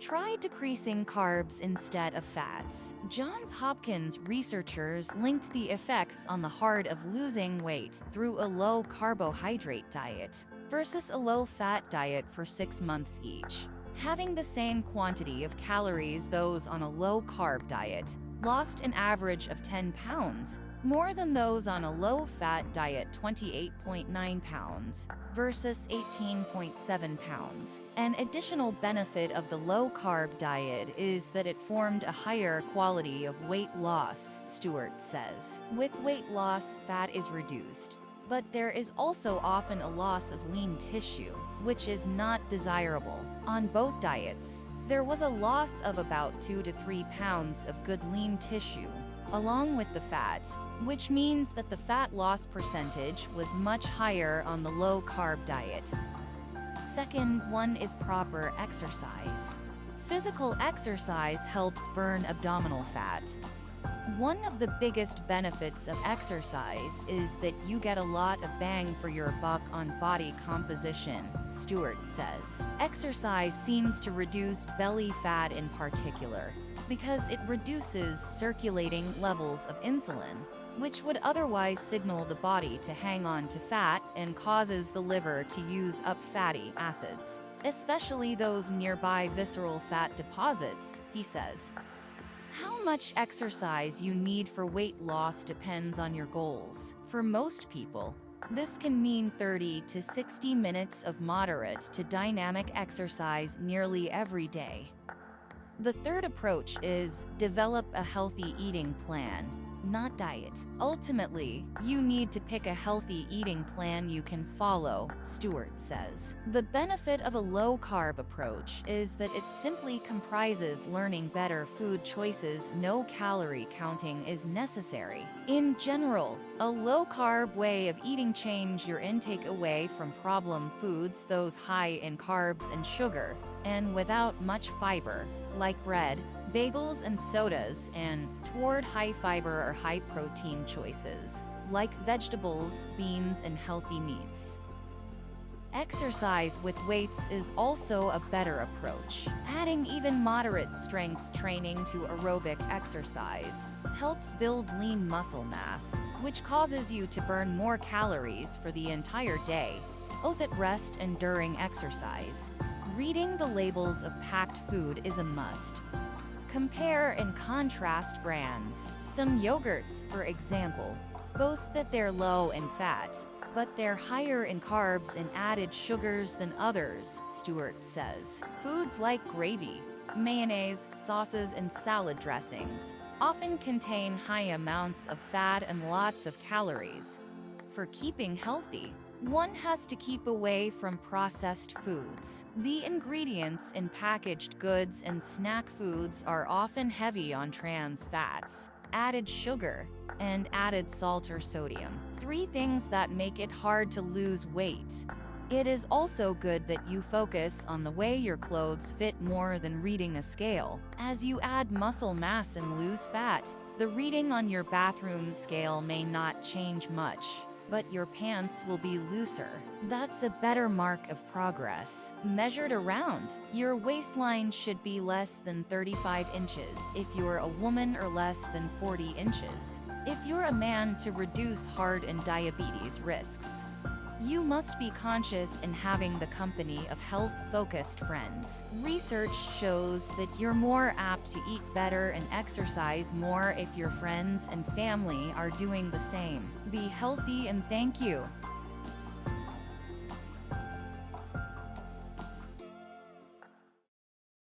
Try decreasing carbs instead of fats. Johns Hopkins researchers linked the effects on the heart of losing weight through a low-carbohydrate diet versus a low-fat diet for 6 months each. Having the same quantity of calories, those on a low-carb diet lost an average of 10 pounds, more than those on a low-fat diet, 28.9 pounds versus 18.7 pounds. An additional benefit of the low-carb diet is that it formed a higher quality of weight loss, Stewart says. With weight loss, fat is reduced, but there is also often a loss of lean tissue, which is not desirable. On both diets, there was a loss of about 2 to 3 pounds of good lean tissue, along with the fat, which means that the fat loss percentage was much higher on the low-carb diet. Second one is proper exercise. Physical exercise helps burn abdominal fat. One of the biggest benefits of exercise is that you get a lot of bang for your buck on body composition, Stewart says. Exercise seems to reduce belly fat in particular, because it reduces circulating levels of insulin, which would otherwise signal the body to hang on to fat and causes the liver to use up fatty acids, especially those nearby visceral fat deposits, he says. How much exercise you need for weight loss depends on your goals. For most people, this can mean 30 to 60 minutes of moderate to dynamic exercise nearly every day. The third approach is develop a healthy eating plan, not diet. Ultimately, you need to pick a healthy eating plan you can follow, Stewart says. The benefit of a low-carb approach is that it simply comprises learning better food choices. No calorie counting is necessary. In general, a low-carb way of eating change your intake away from problem foods, those high in carbs and sugar, and without much fiber, like bread, bagels and sodas, and toward high-fiber or high-protein choices, like vegetables, beans, and healthy meats. Exercise with weights is also a better approach. Adding even moderate strength training to aerobic exercise helps build lean muscle mass, which causes you to burn more calories for the entire day, both at rest and during exercise. Reading the labels of packed food is a must. Compare and contrast brands. Some yogurts, for example, boast that they're low in fat, but they're higher in carbs and added sugars than others, Stewart says. Foods like gravy, mayonnaise, sauces, and salad dressings often contain high amounts of fat and lots of calories. For keeping healthy, one has to keep away from processed foods. The ingredients in packaged goods and snack foods are often heavy on trans fats, added sugar, and added salt or sodium. 3 things that make it hard to lose weight. It is also good that you focus on the way your clothes fit more than reading a scale. As you add muscle mass and lose fat, the reading on your bathroom scale may not change much, but your pants will be looser. That's a better mark of progress. Measured around, your waistline should be less than 35 inches if you're a woman, or less than 40 inches if you're a man, to reduce heart and diabetes risks. You must be conscious in having the company of health-focused friends. Research shows that you're more apt to eat better and exercise more if your friends and family are doing the same. Be healthy and thank you.